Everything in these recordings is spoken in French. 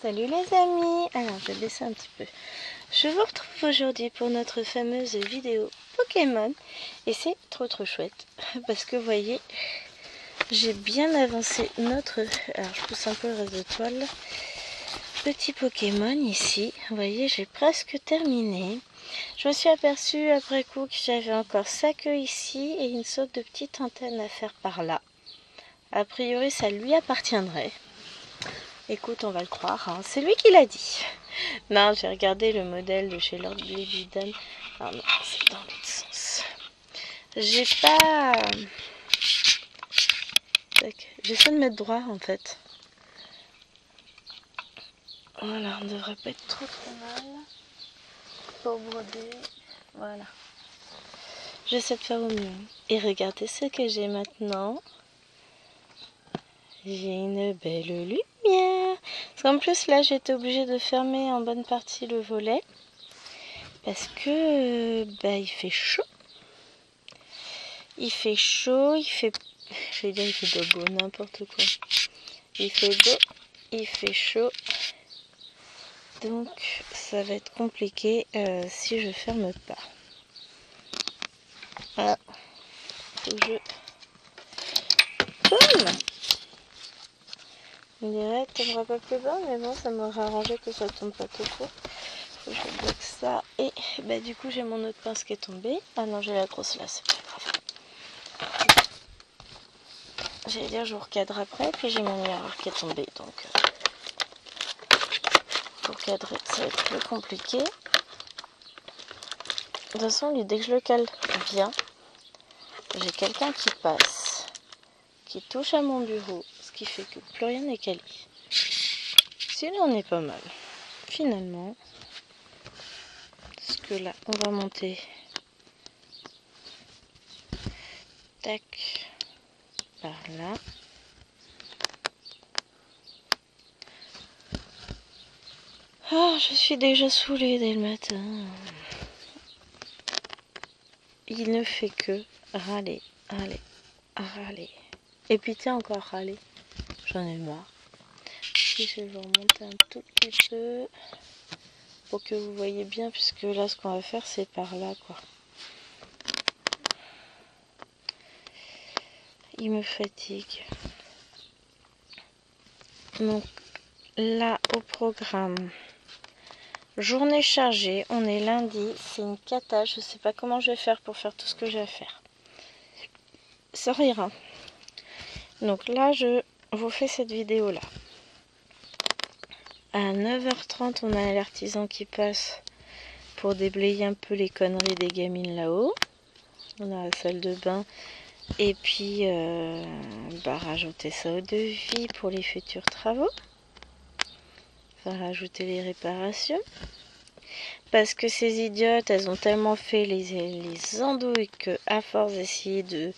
Salut les amis. Alors je vais baisser un petit peu. Je vous retrouve aujourd'hui pour notre fameuse vidéo Pokémon. Et c'est trop chouette. Parce que vous voyez, j'ai bien avancé notre... Alors je pousse un peu le reste de toile. Petit Pokémon ici. Vous voyez, j'ai presque terminé. Je me suis aperçue après coup que j'avais encore sa queue ici et une sorte de petite antenne à faire par là. A priori ça lui appartiendrait. Écoute, on va le croire, hein. C'est lui qui l'a dit. Non, j'ai regardé le modèle de chez Lord Blébidon. Ah non, c'est dans l'autre sens. J'ai pas... J'essaie de mettre droit en fait. Voilà, on ne devrait pas être trop mal. Pour broder. Voilà. J'essaie de faire au mieux. Et regardez ce que j'ai maintenant. J'ai une belle lumière. Parce qu'en plus là j'étais obligée de fermer en bonne partie le volet. Parce que il fait chaud. Il fait chaud, il fait... Je vais dire il fait beau, n'importe quoi. Il fait beau, il fait chaud. Donc ça va être compliqué si je ferme pas. Voilà. Faut que je... Boum! On dirait que ça ne pas plus bas, mais bon, ça m'aurait arrangé que ça tombe pas tout court. Faut que je bloque ça. Et du coup, j'ai mon autre pince qui est tombée. Ah non, j'ai la grosse là, c'est pas grave. J'allais dire, je vous recadre après. Puis j'ai mon miroir qui est tombé. Donc, pour cadrer, ça va être plus compliqué. De toute façon, lui, dès que je le cale bien, j'ai quelqu'un qui passe, qui touche à mon bureau, ce qui fait que plus rien n'est calé. Celui-là, on est pas mal. Finalement, parce que là, on va monter. Tac. Par là. Oh, je suis déjà saoulée dès le matin. Il ne fait que râler, râler, râler. Et puis tiens, encore râler. J'en ai marre. Puis je vais remonter un tout petit peu pour que vous voyez bien, puisque là, ce qu'on va faire, c'est par là, quoi. Il me fatigue. Donc là, au programme, journée chargée, on est lundi, c'est une cata, je sais pas comment je vais faire pour faire tout ce que j'ai à faire. Ça rira. Donc là, je vous fais cette vidéo là. À 9h30, on a l'artisan qui passe pour déblayer un peu les conneries des gamines là-haut. On a la salle de bain. Et puis, rajouter ça au devis pour les futurs travaux. Enfin, rajouter les réparations. Parce que ces idiotes, elles ont tellement fait les andouilles que, à force d'essayer de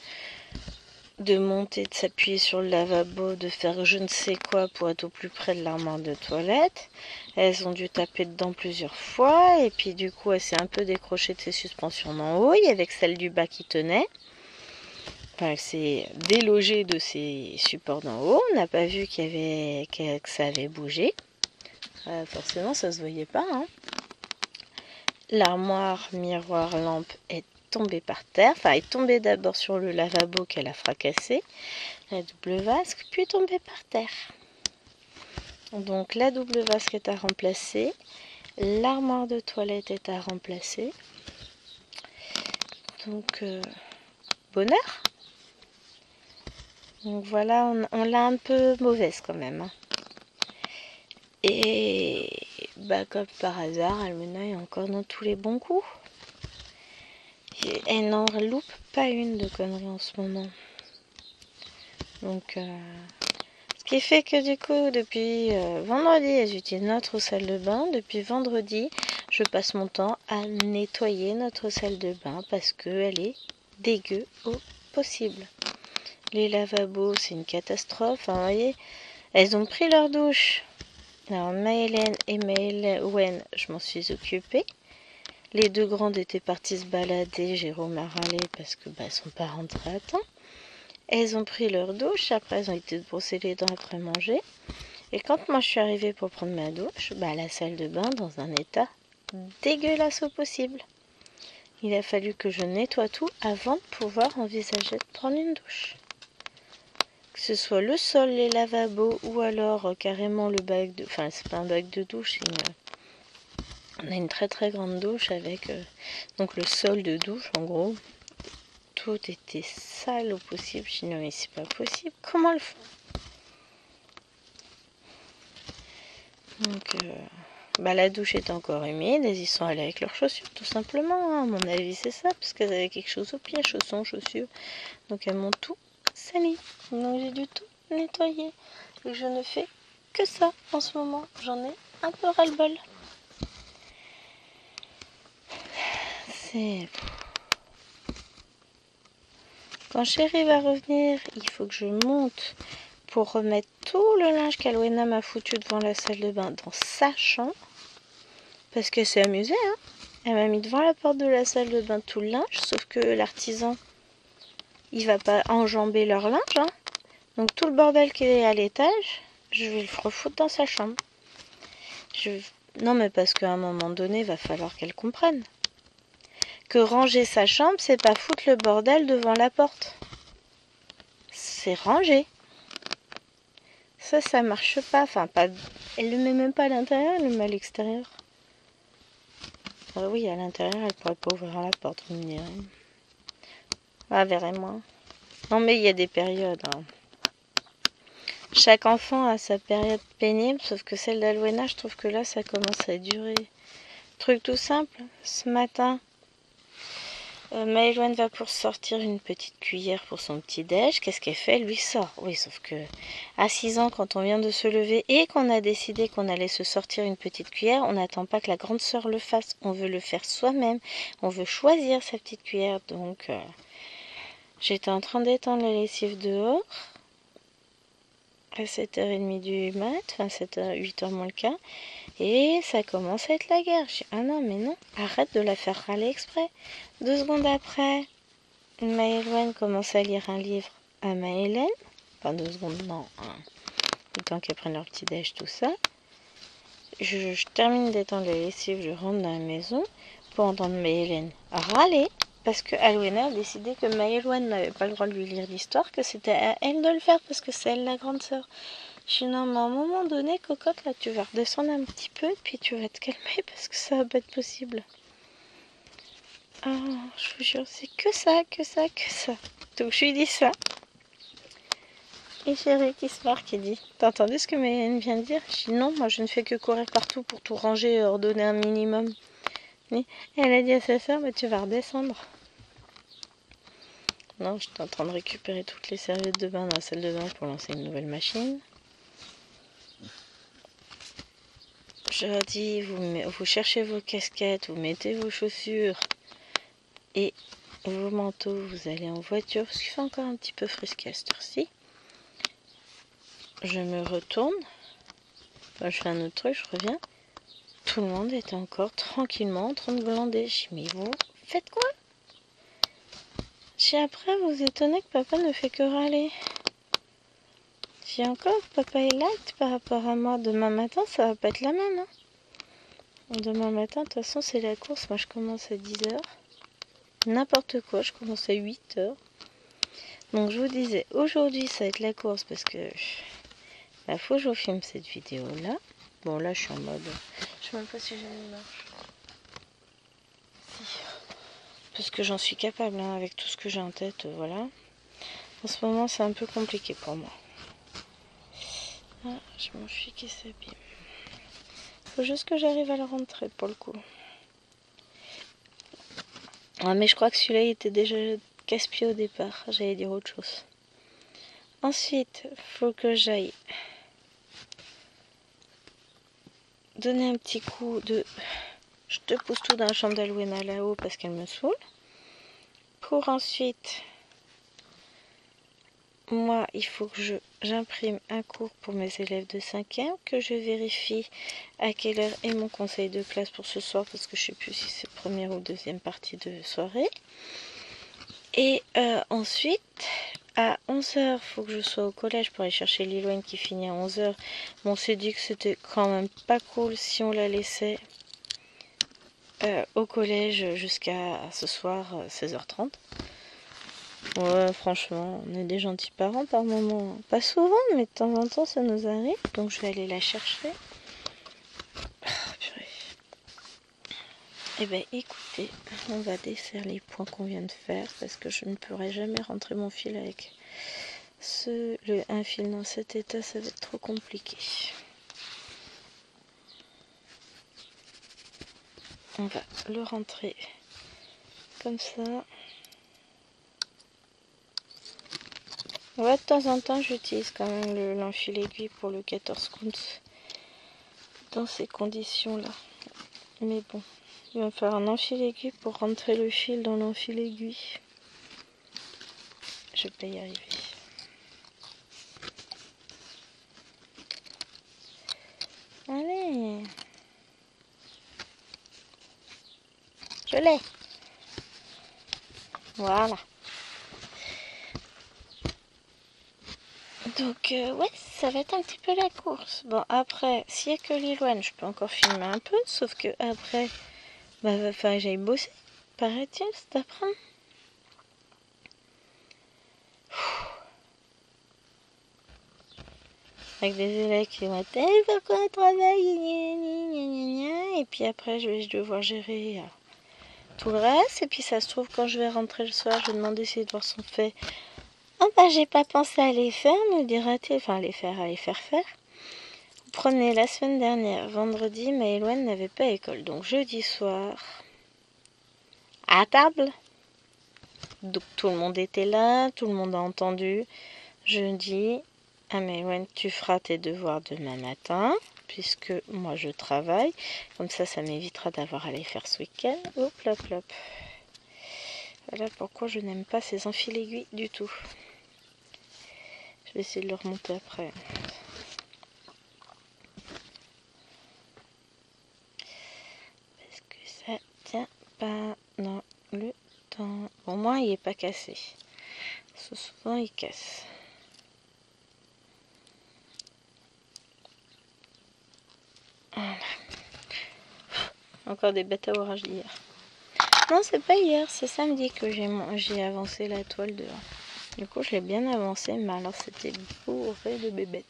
monter, de s'appuyer sur le lavabo, de faire je ne sais quoi pour être au plus près de l'armoire de toilette, elles ont dû taper dedans plusieurs fois. Et puis, du coup, elle s'est un peu décrochée de ses suspensions d'en haut. Il y avait celle du bas qui tenait. Enfin, elle s'est délogée de ses supports d'en haut. On n'a pas vu que ça avait bougé. Forcément, ça se voyait pas, hein. L'armoire, miroir, lampe est tombée par terre. Enfin, elle est tombée d'abord sur le lavabo qu'elle a fracassé. La double vasque, puis est tombée par terre. Donc, la double vasque est à remplacer. L'armoire de toilette est à remplacer. Donc, bonheur. Donc voilà, on l'a un peu mauvaise quand même, hein. Et comme par hasard, Almena est encore dans tous les bons coups. Elle n'en loupe pas une de conneries en ce moment. Donc, ce qui fait que du coup, depuis vendredi, elles utilisent notre salle de bain. Depuis vendredi, je passe mon temps à nettoyer notre salle de bain parce qu'elle est dégueu au possible. Les lavabos, c'est une catastrophe. Enfin, vous voyez, elles ont pris leur douche. Alors, Maëlène et Maëlène, je m'en suis occupée. Les deux grandes étaient parties se balader. Jérôme a râlé parce que elles sont pas rentrées à temps. Elles ont pris leur douche. Après, elles ont été brosser les dents après manger. Et quand moi je suis arrivée pour prendre ma douche, bah la salle de bain dans un état dégueulasse au possible. Il a fallu que je nettoie tout avant de pouvoir envisager de prendre une douche. Que ce soit le sol, les lavabos ou alors carrément le bac de... Enfin, c'est pas un bac de douche, on a une très très grande douche avec donc le sol de douche en gros. Tout était sale au possible. Je dis non mais c'est pas possible. Comment le font? Donc bah, la douche est encore humide. Elles y sont allées avec leurs chaussures tout simplement. Hein. À mon avis c'est ça. Parce qu'elles avaient quelque chose au pied. Chaussons, chaussures. Donc elles m'ont tout sali. Donc j'ai dû tout nettoyer. Et je ne fais que ça en ce moment. J'en ai un peu ras-le-bol. C'est... Quand Chérie va revenir, il faut que je monte pour remettre tout le linge qu'Alwena m'a foutu devant la salle de bain dans sa chambre. Parce qu'elle s'est amusée, hein. Elle m'a mis devant la porte de la salle de bain tout le linge, sauf que l'artisan, il va pas enjamber leur linge, hein. Donc tout le bordel qui est à l'étage, je vais le refoutre dans sa chambre. Non mais parce qu'à un moment donné, il va falloir qu'elle comprenne. Que ranger sa chambre, c'est pas foutre le bordel devant la porte. C'est ranger. Ça marche pas. Enfin, pas. Elle le met même pas à l'intérieur, elle le met à l'extérieur. Ah oui, à l'intérieur, elle pourrait pas ouvrir la porte, vous me direz. Ah, verrez-moi. Non, mais il y a des périodes. Hein. Chaque enfant a sa période pénible, sauf que celle d'Alwena, je trouve que là, ça commence à durer. Truc tout simple. Ce matin, Maëloine va pour sortir une petite cuillère pour son petit-déj. Qu'est-ce qu'elle fait? Elle lui sort. Oui, sauf que à 6 ans, quand on vient de se lever et qu'on a décidé qu'on allait se sortir une petite cuillère, on n'attend pas que la grande sœur le fasse. On veut le faire soi-même. On veut choisir sa petite cuillère. Donc, j'étais en train d'étendre la lessive dehors à 7h30 du mat, enfin 8h moins le quart. Et ça commence à être la guerre. Je dis, ah non, mais non, arrête de la faire râler exprès. 2 secondes après, Maëloine commence à lire un livre à Maëlène. Enfin, 2 secondes, non. Hein. Le temps qu'elles prennent leur petit déj, tout ça. Je termine d'étendre la lessive, je rentre dans la maison pour entendre Maëlène râler. Parce que Alwena a décidé que Maëloine n'avait pas le droit de lui lire l'histoire, que c'était à elle de le faire parce que c'est elle la grande sœur. Je dis non, mais à un moment donné, cocotte, là, tu vas redescendre un petit peu, puis tu vas te calmer parce que ça va pas être possible. Ah, je vous jure, c'est que ça, que ça, que ça. Donc je lui dis ça. Et Chérie qui se marque et dit, t'as entendu ce que Mélène vient de dire? Je dis non, moi je ne fais que courir partout pour tout ranger et ordonner un minimum. Et elle a dit à sa soeur, bah, tu vas redescendre. Non, j'étais en train de récupérer toutes les serviettes de bain dans la salle de bain pour lancer une nouvelle machine. Je leur dis, vous cherchez vos casquettes, vous mettez vos chaussures et vos manteaux, vous allez en voiture, parce qu'il fait encore un petit peu frisqué à cette heure-ci. Je me retourne, enfin, je fais un autre truc, je reviens. Tout le monde était encore tranquillement en train de glander. Je dis, mais vous faites quoi? J'ai après, vous étonnez que papa ne fait que râler. J'ai encore, papa est light par rapport à moi. Demain matin, ça va pas être la même. Hein. Demain matin, de toute façon, c'est la course. Moi, je commence à 10h. N'importe quoi, je commence à 8h. Donc, je vous disais, aujourd'hui, ça va être la course parce que il faut que je vous filme cette vidéo-là. Bon, là, je suis en mode... Je sais même pas si j'ai une marche. Si. Parce que j'en suis capable, hein, avec tout ce que j'ai en tête, voilà. En ce moment, c'est un peu compliqué pour moi. Ah, je m'en suis qui s'abîme. Faut juste que j'arrive à la rentrer pour le coup. Ah, mais je crois que celui-là il était déjà casse-pied au départ. J'allais dire autre chose. Ensuite, faut que j'aille donner un petit coup de... Je te pousse tout dans la chambre d'Alwena là-haut parce qu'elle me saoule. Pour ensuite... Moi, il faut que j'imprime un cours pour mes élèves de 5e, que je vérifie à quelle heure est mon conseil de classe pour ce soir, parce que je ne sais plus si c'est première ou deuxième partie de soirée. Et ensuite, à 11h, faut que je sois au collège pour aller chercher Lilouane qui finit à 11h. Bon, on s'est dit que c'était quand même pas cool si on la laissait au collège jusqu'à ce soir 16h30. Ouais, franchement, on est des gentils parents par moment. Pas souvent, mais de temps en temps ça nous arrive. Donc je vais aller la chercher. Eh bien écoutez, on va défaire les points qu'on vient de faire parce que je ne pourrai jamais rentrer mon fil avec un fil dans cet état, ça va être trop compliqué. On va le rentrer comme ça. Ouais, de temps en temps j'utilise quand même l'enfil aiguille pour le 14 counts dans ces conditions là. Mais bon, il va falloir un enfil aiguille pour rentrer le fil dans l'enfil aiguille. Je vais pas y arriver. Allez, je l'ai. Voilà. Donc ouais, ça va être un petit peu la course. Bon, après, s'il n'y a que Lilouane, je peux encore filmer un peu, sauf que après, bah va falloir que j'aille bosser, paraît-il, cet après-midi. Avec des élèves qui vont être pourquoi on travaille, et puis après je vais devoir gérer tout le reste, et puis ça se trouve quand je vais rentrer le soir, je vais demander si les devoirs sont faits. Oh bah j'ai pas pensé à les faire, me dira-t-il, enfin à les faire faire. Vous prenez la semaine dernière, vendredi, Maëloine n'avait pas école, donc jeudi soir, à table. Donc tout le monde était là, tout le monde a entendu. Je dis à Maëloine, tu feras tes devoirs demain matin, puisque moi je travaille. Comme ça m'évitera d'avoir à les faire ce week-end. Hop, hop, hop. Voilà pourquoi je n'aime pas ces enfils aiguilles du tout. Je vais essayer de le remonter après. Parce que ça tient pas dans le temps. Au moins il n'est pas cassé. Souvent il casse. Voilà. Encore des bêtes à orage d'hier. Non, c'est pas hier, c'est samedi que j'ai avancé la toile dehors. Du coup, je l'ai bien avancé, mais alors c'était bourré de bébêtes.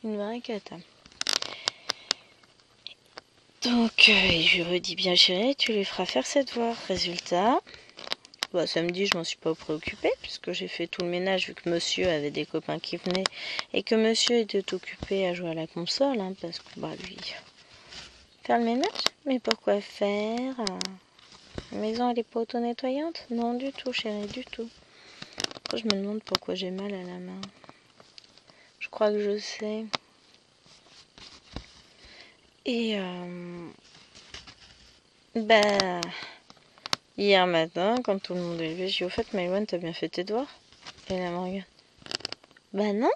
Une vraie cata. Donc, je lui redis bien, chérie, tu lui feras faire ses devoirs. Résultat, bah, samedi, je m'en suis pas préoccupée, puisque j'ai fait tout le ménage, vu que monsieur avait des copains qui venaient, et que monsieur était occupé à jouer à la console, hein, parce que, bah, lui, faire le ménage. Mais pourquoi faire La maison, elle est pas auto-nettoyante? Non, du tout, chérie, du tout. Après, je me demande pourquoi j'ai mal à la main. Je crois que je sais. Et bah, hier matin, quand tout le monde est levé, j'ai dit au fait, Maëloine, t'as bien fait tes devoirs? Et là, elle me regarde. Bah non.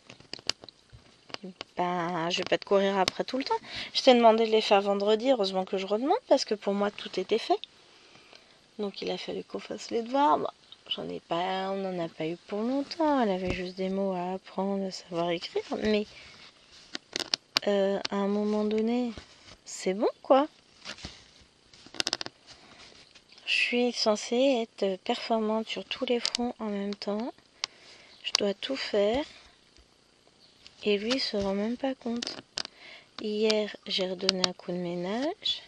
Bah, je vais pas te courir après tout le temps. Je t'ai demandé de les faire vendredi, heureusement que je redemande, parce que pour moi, tout était fait. Donc il a fallu qu'on fasse les devoirs. Bah, on n'en a pas eu pour longtemps. Elle avait juste des mots à apprendre, à savoir écrire. Mais à un moment donné, c'est bon, quoi. Je suis censée être performante sur tous les fronts en même temps. Je dois tout faire. Et lui, il se rend même pas compte. Hier, j'ai redonné un coup de ménage.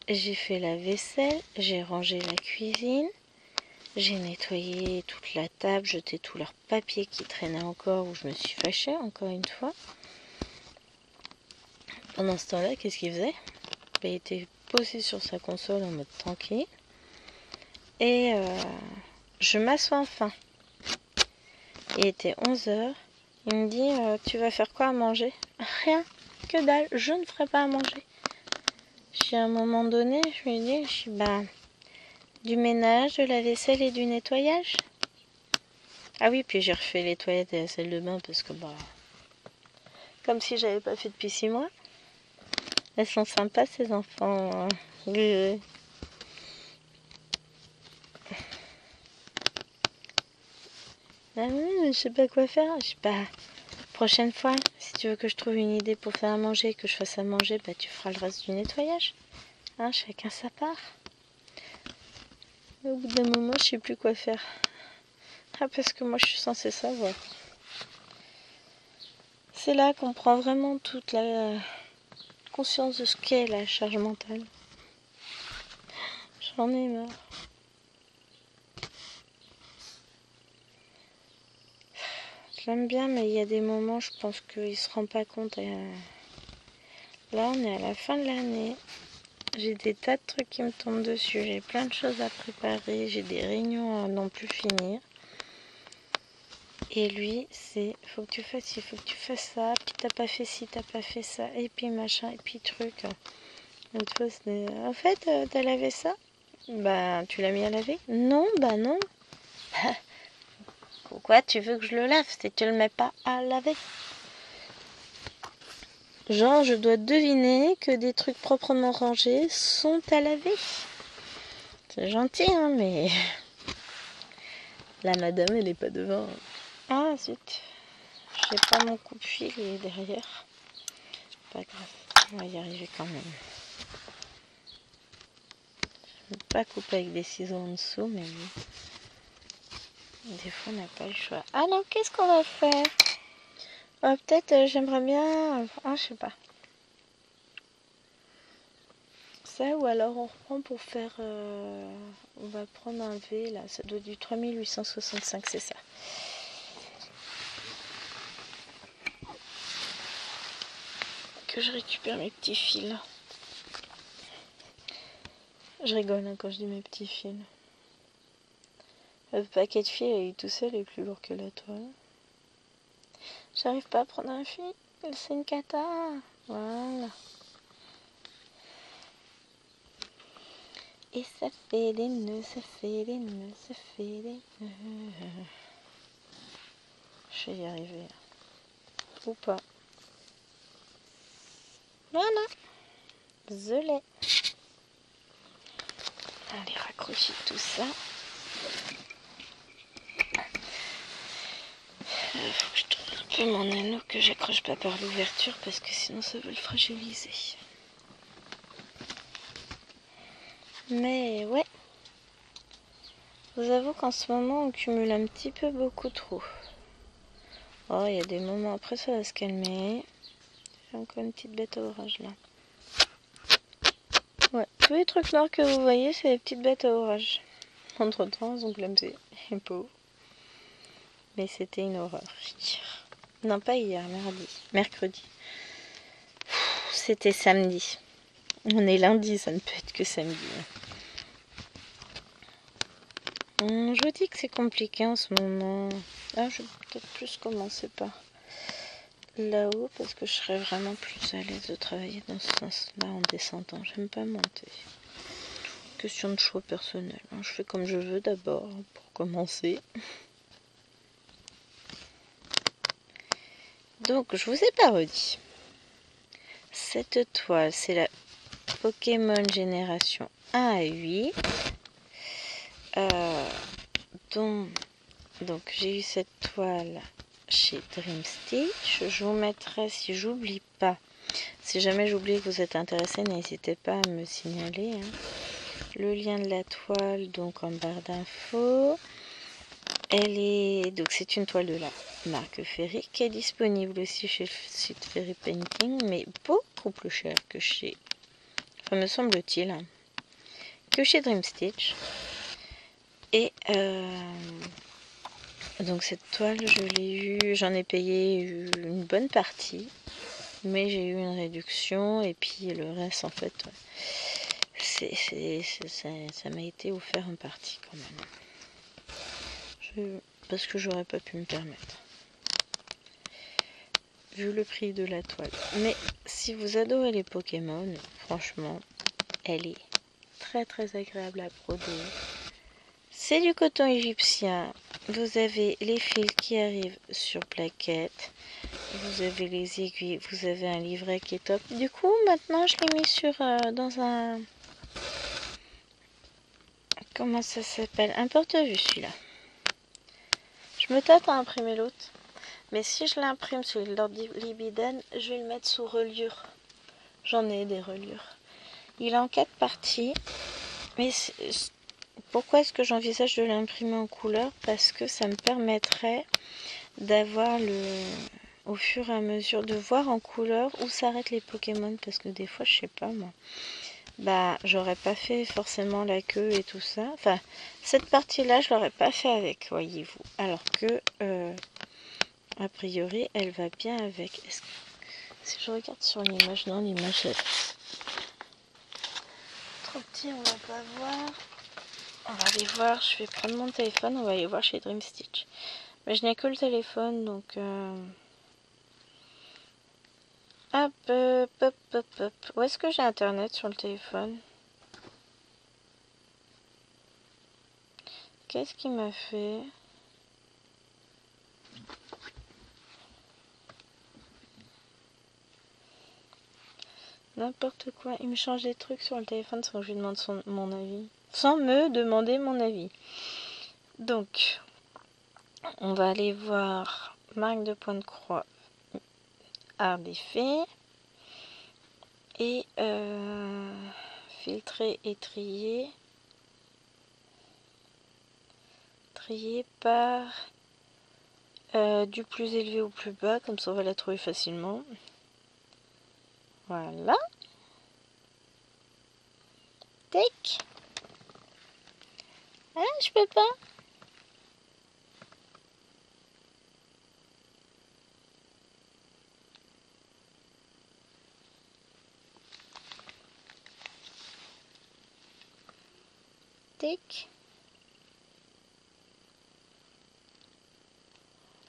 J'ai fait la vaisselle. J'ai rangé la cuisine. J'ai nettoyé toute la table, jeté tous leurs papiers qui traînaient encore, où je me suis fâchée encore une fois. Pendant ce temps-là, qu'est-ce qu'il faisait? Il était posé sur sa console en mode tranquille. Et je m'assois enfin. Il était 11h. Il me dit, tu vas faire quoi à manger? Rien, que dalle, je ne ferai pas à manger. À un moment donné, je lui ai dit, bah, du ménage, de la vaisselle et du nettoyage. Ah oui, puis j'ai refait les toilettes et la salle de bain parce que, bah, comme si j'avais pas fait depuis 6 mois. Elles sont sympas, ces enfants. Ah oui, mais je sais pas quoi faire. Je sais pas. Prochaine fois, si tu veux que je trouve une idée pour faire à manger, que je fasse à manger, bah tu feras le reste du nettoyage. Hein, chacun sa part. Au bout d'un moment, je sais plus quoi faire. Ah, parce que moi, je suis censée savoir. C'est là qu'on prend vraiment toute la conscience de ce qu'est la charge mentale. J'en ai marre. Je l'aime bien, mais il y a des moments, je pense qu'il se rend pas compte. Là, on est à la fin de l'année. J'ai des tas de trucs qui me tombent dessus. J'ai plein de choses à préparer. J'ai des réunions à non plus finir. Et lui, c'est faut que tu fasses ci, faut que tu fasses ça. Puis t'as pas fait ci, t'as pas fait ça. Et puis machin, et puis truc. L'autre fois, c'était en fait, t'as lavé ça? Bah, tu l'as mis à laver? Non, bah non. Pourquoi tu veux que je le lave si tu le mets pas à laver? Genre, je dois deviner que des trucs proprement rangés sont à laver. C'est gentil, hein, mais la madame, elle est pas devant. Ah, zut. J'ai pas mon coupe-fil, il est derrière. Pas grave, on va y arriver quand même. Je ne peux pas couper avec des ciseaux en dessous, mais oui. Des fois, on n'a pas le choix. Alors, qu'est-ce qu'on va faire? Peut-être, j'aimerais bien... Ah, je sais pas. Ça, ou alors on reprend pour faire... On va prendre un V, là. Ça doit être du 3865, c'est ça. Que je récupère mes petits fils. Je rigole hein, quand je dis mes petits fils. Le paquet de fils, tout seul est plus lourd que la toile. J'arrive pas à prendre un fil. C'est une cata. Voilà. Et ça fait des nœuds, ça fait des nœuds, ça fait des nœuds. Je vais y arriver. Ou pas. Voilà. Je l'ai. Allez, raccrocher tout ça. Faut que je trouve un peu mon anneau que j'accroche pas par l'ouverture parce que sinon ça va le fragiliser. Mais ouais. Je vous avoue qu'en ce moment on cumule un petit peu beaucoup trop. Oh, il y a des moments après ça va se calmer. J'ai encore une petite bête à orage là. Ouais, tous les trucs noirs que vous voyez, c'est des petites bêtes à orage. Entre temps, elles ont clamsé. Les pauvres. Mais c'était une horreur. Non, pas hier, mercredi. C'était samedi. On est lundi, ça ne peut être que samedi. Je vous dis que c'est compliqué en ce moment. Ah, je vais peut-être plus commencer par là-haut parce que je serais vraiment plus à l'aise de travailler dans ce sens-là en descendant. J'aime pas monter. Question de choix personnel. Je fais comme je veux d'abord pour commencer. Donc, je vous ai pas redit. Cette toile, c'est la Pokémon Génération 1 à 8. Donc, j'ai eu cette toile chez Dream Stitch. Je vous mettrai, si j'oublie pas, si jamais j'oublie que vous êtes intéressé, n'hésitez pas à me signaler. Le lien de la toile, donc en barre d'infos. Donc c'est une toile de la marque Ferry qui est disponible aussi chez le site Ferry Painting, mais beaucoup plus cher que chez, enfin me semble-t-il, que chez Dream Stitch. Et donc cette toile, je l'ai eue, j'en ai payé une bonne partie, mais j'ai eu une réduction et puis le reste en fait, ça m'a été offert en partie quand même. Parce que j'aurais pas pu me permettre. Vu le prix de la toile. Mais si vous adorez les Pokémon, franchement, elle est très très agréable à broder. C'est du coton égyptien. Vous avez les fils qui arrivent sur plaquette. Vous avez les aiguilles. Vous avez un livret qui est top. Du coup, maintenant, je l'ai mis sur dans un... Comment ça s'appelle? Un porte-vue, celui-là. Je Je me tâte à imprimer l'autre. Mais si je l'imprime sur l'ordi Libiden, je vais le mettre sous reliure. J'en ai des reliures. Il est en 4 parties. Mais pourquoi est-ce que j'envisage de l'imprimer en couleur? Parce que ça me permettrait d'avoir au fur et à mesure, de voir en couleur où s'arrêtent les Pokémon. Parce que des fois, je sais pas moi. Bah, j'aurais pas fait forcément la queue et tout ça. Enfin, cette partie-là, je l'aurais pas fait avec, voyez-vous. Alors que, a priori, elle va bien avec. Si je regarde sur l'image, non, l'image est trop petit, on va pas voir. On va aller voir, je vais prendre mon téléphone, on va aller voir chez Dream Stitch. Mais je n'ai que le téléphone, donc... Hop, hop, hop, hop. Où est-ce que j'ai internet sur le téléphone? Qu'est-ce qu'il m'a fait? N'importe quoi. Il me change des trucs sur le téléphone sans que je lui demande mon avis. Sans me demander mon avis. Donc, on va aller voir marque de point de croix, art des fées. Et filtrer et trier. Trier par du plus élevé au plus bas, comme ça on va la trouver facilement. Voilà. Tac. Ah, je peux pas. Tac.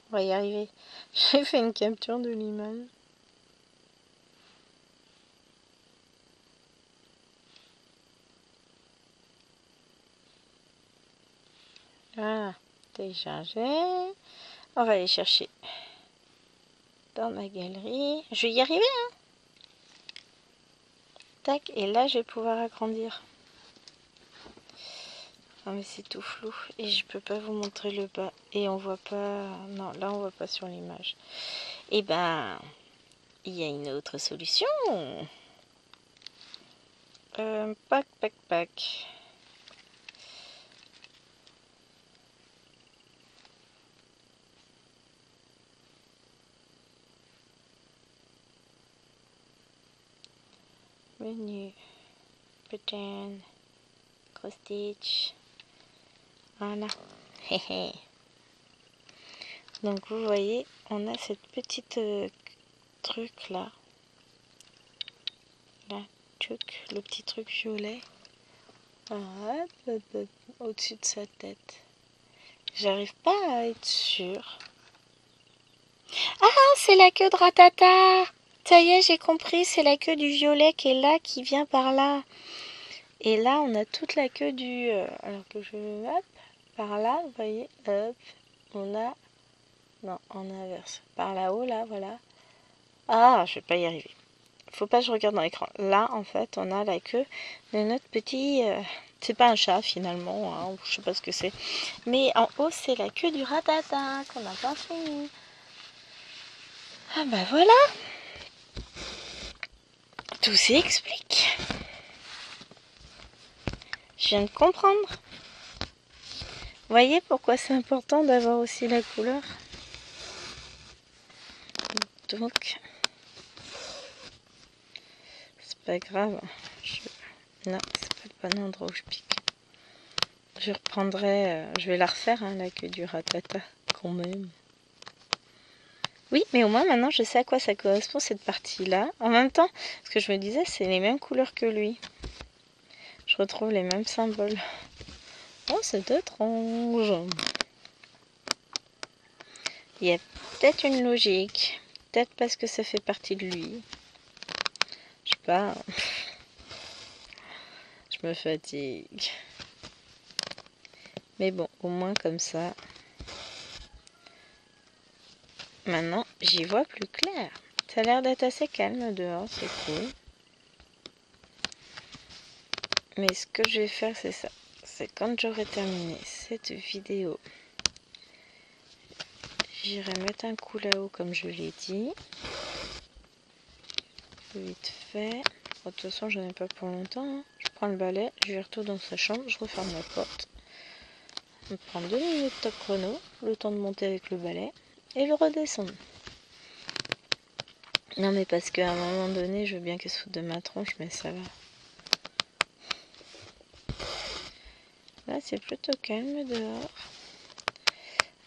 On va y arriver. J'ai fait une capture de l'image. Voilà. Télécharger. On va aller chercher dans ma galerie. Je vais y arriver, hein. Tac. Et là, je vais pouvoir agrandir. Non mais c'est tout flou et je peux pas vous montrer le bas et on voit pas, non là on voit pas sur l'image. Et ben il y a une autre solution. Pack. Menu, pattern, cross stitch. Voilà. Donc vous voyez, on a cette petite truc là. Là, tchouk, le petit truc violet. Au-dessus de sa tête. J'arrive pas à être sûre. Ah, c'est la queue de Ratata! Ça y est, j'ai compris, c'est la queue du violet qui est là, qui vient par là. Et là, on a toute la queue du... alors que je... Hop, par là, vous voyez, hop, on a... Non, en inverse. Par là-haut, là, voilà. Ah, je vais pas y arriver. Faut pas que je regarde dans l'écran. Là, en fait, on a la queue de notre petit... c'est pas un chat, finalement, hein, je sais pas ce que c'est. Mais en haut, c'est la queue du Ratata qu'on n'a pas fini. Ah bah voilà! Tout s'explique. Je viens de comprendre. Voyez pourquoi c'est important d'avoir aussi la couleur. Donc, c'est pas grave. Non, c'est pas le bon endroit où je pique. Je reprendrai, je vais la refaire, hein, la queue du Ratata, quand même. Oui, mais au moins maintenant je sais à quoi ça correspond cette partie-là. En même temps, ce que je me disais, c'est les mêmes couleurs que lui. Je retrouve les mêmes symboles. Oh, c'est étrange. Il y a peut-être une logique. Peut-être parce que ça fait partie de lui. Je sais pas. Je me fatigue. Mais bon, au moins comme ça. Maintenant, j'y vois plus clair. Ça a l'air d'être assez calme dehors, c'est cool. Mais ce que je vais faire, c'est ça. C'est quand j'aurai terminé cette vidéo, puis j'irai mettre un coup là-haut comme je l'ai dit. Vite fait. Bon, de toute façon, j'en ai pas pour longtemps. Hein. Je prends le balai, je retourne dans sa chambre, je referme la porte. On prend 2 minutes top chrono, le temps de monter avec le balai et le redescendre. Non mais parce qu'à un moment donné, je veux bien qu'elle se foute de ma tronche, mais ça va. Là, c'est plutôt calme dehors.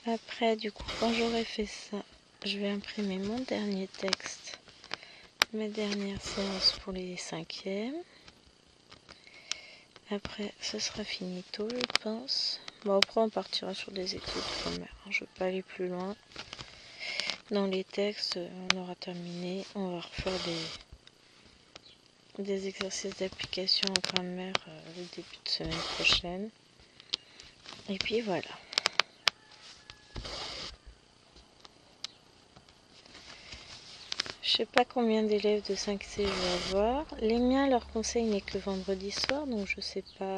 Après, du coup, quand j'aurai fait ça, je vais imprimer mon dernier texte. Mes dernières séances pour les 5e. Après, ce sera finito, je pense. Bon, après, on partira sur des études de grammaire. Je ne vais pas aller plus loin. Dans les textes, on aura terminé. On va refaire des exercices d'application en grammaire le début de semaine prochaine. Et puis voilà. Je sais pas combien d'élèves de 5C je vais avoir. Les miens, leur conseil n'est que vendredi soir, donc je sais pas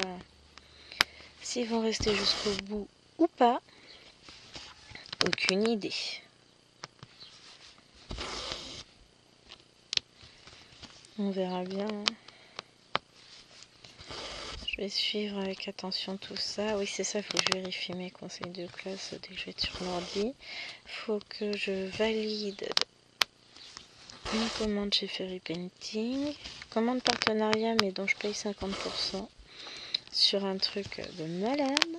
s'ils vont rester jusqu'au bout ou pas. Aucune idée. On verra bien. Je vais suivre avec attention tout ça. Oui, c'est ça, il faut que je vérifie mes conseils de classe dès que je vais être sur l'ordi. Il faut que je valide une commande chez Fairy Painting. Commande partenariat, mais dont je paye 50% sur un truc de malade.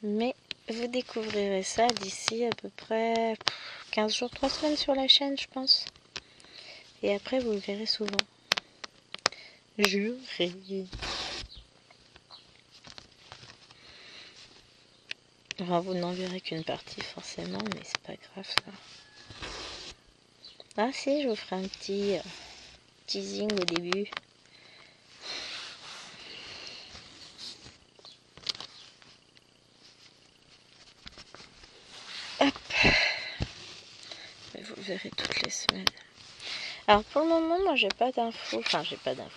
Mais vous découvrirez ça d'ici à peu près 15 jours, 3 semaines sur la chaîne, je pense. Et après, vous le verrez souvent. Juré. Enfin, vous n'en verrez qu'une partie forcément, mais c'est pas grave ça. Ah si, je vous ferai un petit teasing au début. Hop. Mais vous le verrez toutes les semaines. Alors pour le moment, moi j'ai pas d'infos. Enfin, j'ai pas d'infos.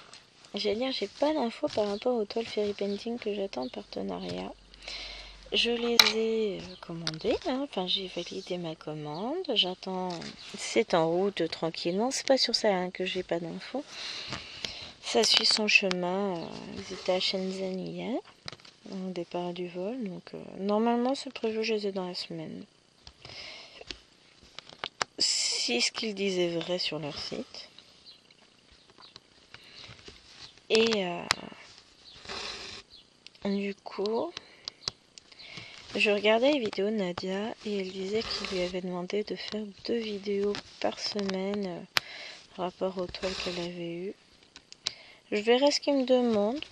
J'allais dire, j'ai pas d'infos par rapport aux toiles Fairy Painting que j'attends en partenariat. Je les ai commandées, hein. Enfin j'ai validé ma commande, j'attends, c'est en route tranquillement, c'est pas sur ça hein, que j'ai pas d'infos. Ça suit son chemin, ils étaient à Shenzhen hier, au départ du vol, donc normalement c'est prévu, je les ai dans la semaine. Si ce qu'ils disaient vrai sur leur site. Et du coup... Je regardais les vidéos de Nadia et elle disait qu'il lui avait demandé de faire 2 vidéos par semaine par rapport aux toiles qu'elle avait eues. Je verrai ce qu'il me demande.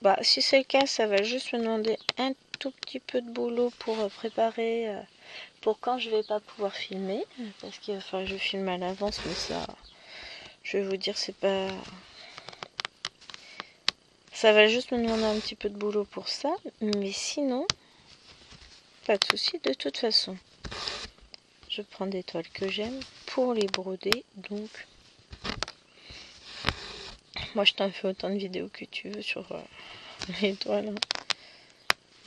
Bah, si c'est le cas, ça va juste me demander un tout petit peu de boulot pour préparer pour quand je vais pas pouvoir filmer. Parce qu'il va falloir que je filme à l'avance, mais ça, je vais vous dire, c'est pas... Ça va juste me demander un petit peu de boulot pour ça, mais sinon... Pas de souci, de toute façon. Je prends des toiles que j'aime pour les broder, donc moi je t'en fais autant de vidéos que tu veux sur les toiles.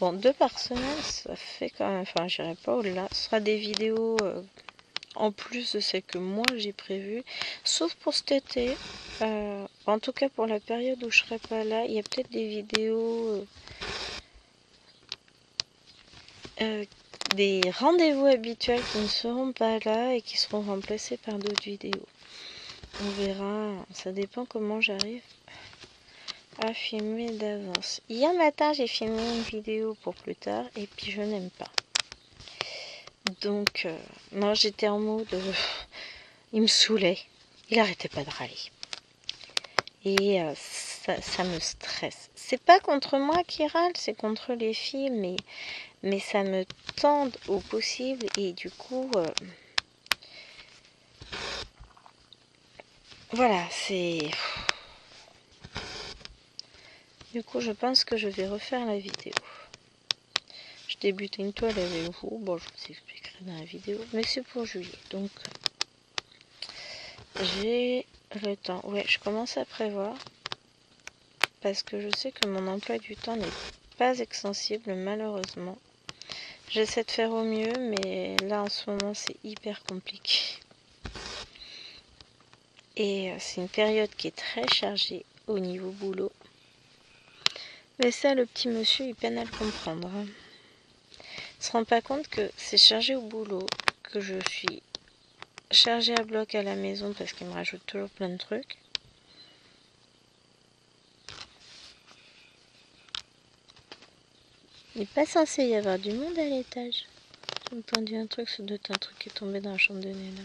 Bon, 2 par semaine, ça fait quand même, enfin j'irai pas au-delà. Ce sera des vidéos en plus de celles que moi j'ai prévues, sauf pour cet été. En tout cas pour la période où je serai pas là, il y a peut-être des vidéos... des rendez-vous habituels qui ne seront pas là et qui seront remplacés par d'autres vidéos. On verra, ça dépend comment j'arrive à filmer d'avance. Hier matin, j'ai filmé une vidéo pour plus tard et puis je n'aime pas. Donc, moi j'étais en mode... il me saoulait. Il arrêtait pas de râler. Et ça me stresse. C'est pas contre moi qui râle, c'est contre les filles, mais ça me tend au possible et du coup... voilà, c'est... Du coup, je pense que je vais refaire la vidéo. Je débute une toile avec vous. Bon, je vous expliquerai dans la vidéo. Mais c'est pour juillet. Donc, j'ai le temps. Ouais, je commence à prévoir. Parce que je sais que mon emploi du temps n'est pas extensible, malheureusement. J'essaie de faire au mieux, mais là en ce moment c'est hyper compliqué. Et c'est une période qui est très chargée au niveau boulot. Mais ça, le petit monsieur, il peine à le comprendre. Il se rend pas compte que c'est chargé au boulot, que je suis chargée à bloc à la maison parce qu'il me rajoute toujours plein de trucs. Il n'est pas censé y avoir du monde à l'étage. J'ai entendu un truc, ça doit être un truc qui est tombé dans la chambre de Néna.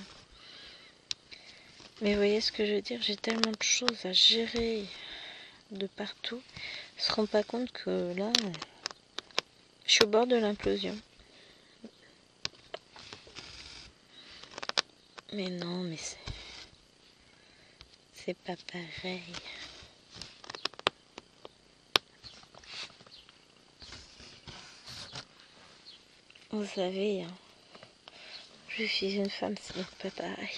Mais vous voyez ce que je veux dire, j'ai tellement de choses à gérer de partout. Il se rend pas compte que là, je suis au bord de l'implosion. Mais non, mais c'est pas pareil. Vous savez, hein, je suis une femme, c'est pas pareil.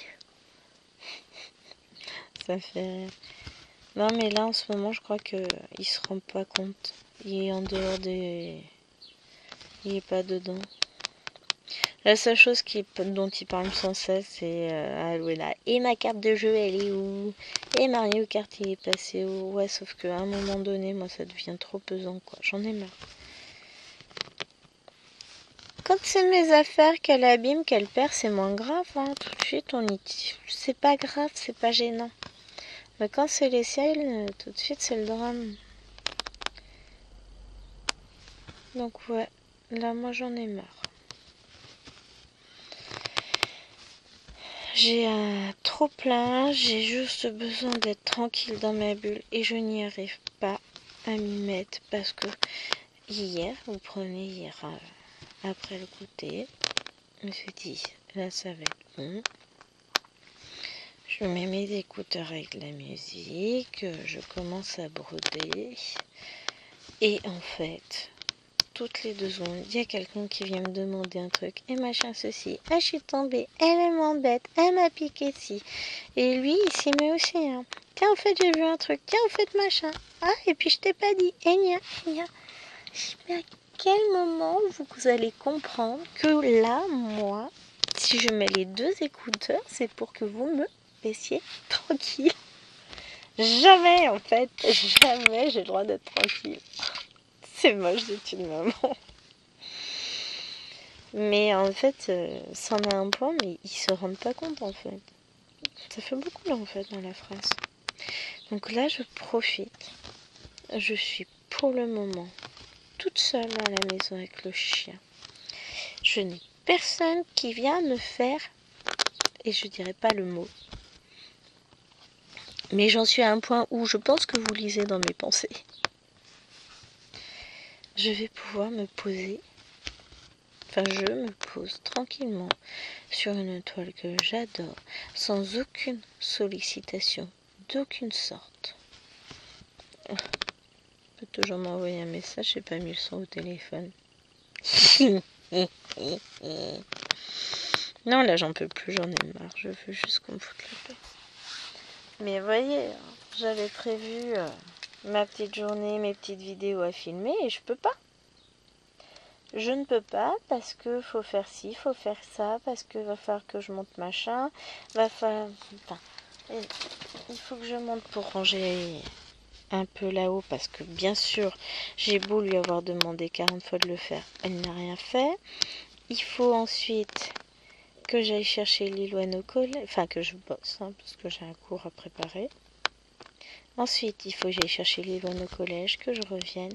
Ça fait... Non, mais là, en ce moment, je crois qu'il se rend pas compte. Il est en dehors des... Il est pas dedans. La seule chose dont il parle sans cesse, c'est là. Et ma carte de jeu, elle est où? Et Mario Kart, il est passé où? Ouais, sauf qu'à un moment donné, moi, ça devient trop pesant, quoi. J'en ai marre. Quand c'est mes affaires qu'elle abîme, qu'elle perd, c'est moins grave, hein. Tout de suite, on y... C'est pas grave, c'est pas gênant. Mais quand c'est les siennes, tout de suite, c'est le drame. Donc ouais, là, moi, j'en ai marre. J'ai un trop plein, j'ai juste besoin d'être tranquille dans ma bulle et je n'y arrive pas à m'y mettre parce que hier, vous prenez hier après le goûter, je me suis dit, là ça va être bon. Je mets mes écouteurs avec la musique, je commence à broder et en fait... Toutes les 2 secondes, il y a quelqu'un qui vient me demander un truc, et machin ceci, ah je suis tombée, elle m'embête, elle m'a piqué ci, et lui il s'y met aussi, hein. Tiens en fait j'ai vu un truc, tiens en fait machin, ah et puis je t'ai pas dit, et gna, gna. Mais à quel moment vous allez comprendre que là, moi, si je mets les 2 écouteurs, c'est pour que vous me laissiez tranquille. Jamais en fait, jamais j'ai le droit d'être tranquille. C'est moche d'être une maman. Mais en fait, c'en a un point, mais ils se rendent pas compte en fait. Ça fait beaucoup là en fait dans la phrase. Donc là, je profite. Je suis pour le moment toute seule à la maison avec le chien. Je n'ai personne qui vient me faire, et je dirais pas le mot. Mais j'en suis à un point où je pense que vous lisez dans mes pensées. Je vais pouvoir me poser. Enfin, je me pose tranquillement sur une toile que j'adore, sans aucune sollicitation, d'aucune sorte. Je peux toujours m'envoyer un message, j'ai pas mis le son au téléphone. Non, là j'en peux plus, j'en ai marre, je veux juste qu'on me foute la paix. Mais voyez, j'avais prévu ma petite journée, mes petites vidéos à filmer et je peux pas. Je ne peux pas parce que faut faire ci, faut faire ça, parce que va falloir que je monte machin, va falloir... Enfin, il faut que je monte pour ranger un peu là-haut parce que bien sûr, j'ai beau lui avoir demandé 40 fois de le faire, elle n'a rien fait. Il faut ensuite que j'aille chercher Liloine au collège, enfin que je bosse, hein, parce que j'ai un cours à préparer. Ensuite, il faut que j'aille chercher Liloine au collège, que je revienne.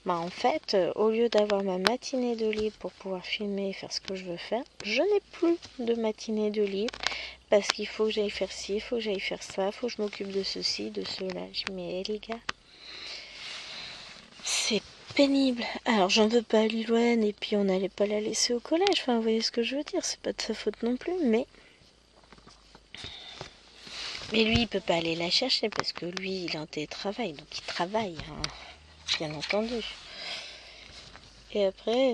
Bah, en fait, au lieu d'avoir ma matinée de libre pour pouvoir filmer et faire ce que je veux faire, je n'ai plus de matinée de libre parce qu'il faut que j'aille faire ci, il faut que j'aille faire ça, il faut que je m'occupe de ceci, de cela. Je dis, mais les gars, c'est pénible. Alors, j'en veux pas à Liloine et puis on n'allait pas la laisser au collège. Enfin, vous voyez ce que je veux dire, c'est pas de sa faute non plus, mais... Mais lui, il peut pas aller la chercher parce que lui, il est en télétravail, donc il travaille, hein, bien entendu. Et après,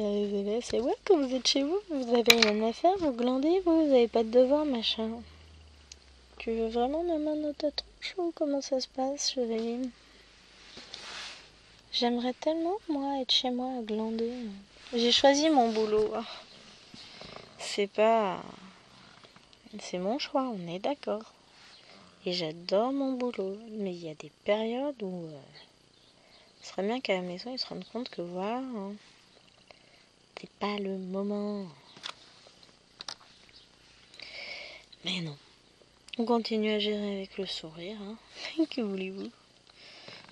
c'est ouais, quand vous êtes chez vous, vous avez rien à faire, vous glandez, vous avez pas de devoir, machin. Tu veux vraiment ma main dans ta tronche ou comment ça se passe, chérie? J'aimerais tellement, moi, être chez moi à glander. J'ai choisi mon boulot. C'est pas... C'est mon choix, on est d'accord. Et j'adore mon boulot. Mais il y a des périodes où... ce serait bien qu'à la maison, ils se rendent compte que voilà... hein, c'est pas le moment. Mais non. On continue à gérer avec le sourire. Hein. Que voulez-vous?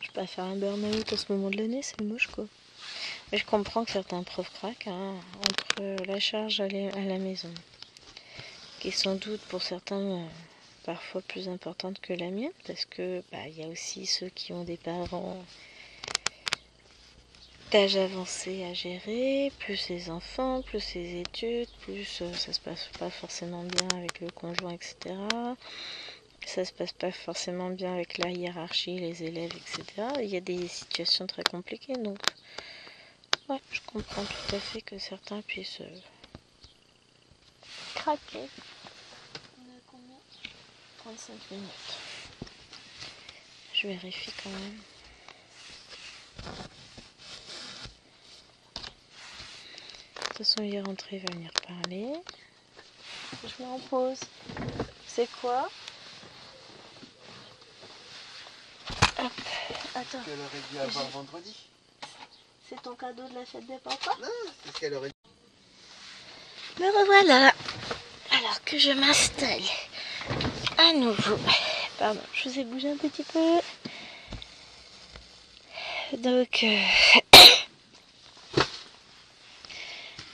Je vais pas faire un burn-out à ce moment de l'année, c'est moche quoi. Mais je comprends que certains profs craquent hein, entre la charge à la maison, qui est sans doute pour certains parfois plus importante que la mienne, parce que y a aussi ceux qui ont des parents d'âge avancé à gérer, plus les enfants, plus les études, plus ça se passe pas forcément bien avec le conjoint, etc. Ça se passe pas forcément bien avec la hiérarchie, les élèves, etc. Il y a des situations très compliquées, donc ouais, je comprends tout à fait que certains puissent craquer. On a combien? 35 minutes. Je vérifie quand même. De toute façon, il est rentré, il va venir parler. Je me repose. C'est quoi? Hop, attends. Qu'elle aurait dû avoir vendredi. C'est ton cadeau de la fête des papas? Non, c'est ce qu'elle aurait dû. Me revoilà. Alors que je m'installe à nouveau. Pardon, je vous ai bougé un petit peu. Donc,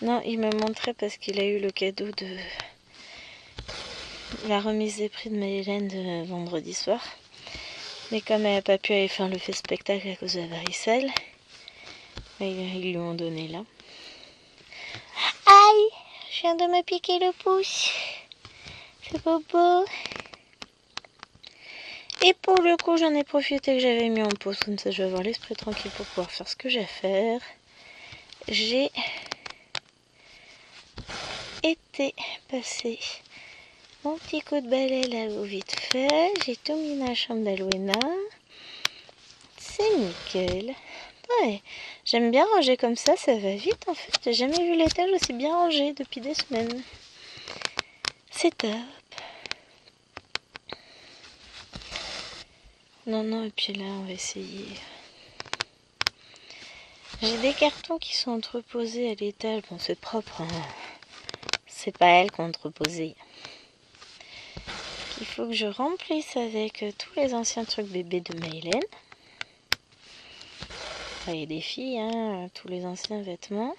non, il m'a montré parce qu'il a eu le cadeau de la remise des prix de Maëlène de vendredi soir. Mais comme elle n'a pas pu aller faire le fait spectacle à cause de la varicelle, ils lui ont donné là. Aïe, je viens de me piquer le pouce. C'est bobo. Et pour le coup, j'en ai profité que j'avais mis en pause, comme ça je vais avoir l'esprit tranquille pour pouvoir faire ce que j'ai à faire. J'ai été passer mon petit coup de balai là-haut vite fait. J'ai tout mis dans la chambre d'Alwena. C'est nickel. Ouais, j'aime bien ranger comme ça va vite en fait. J'ai jamais vu l'étage aussi bien rangé depuis des semaines. C'est top. Non, et puis là, on va essayer. J'ai des cartons qui sont entreposés à l'étage. Bon, c'est propre, hein. C'est pas elle qui a entreposé. Il faut que je remplisse avec tous les anciens trucs bébés de Maëlène. Et des filles, hein, tous les anciens vêtements.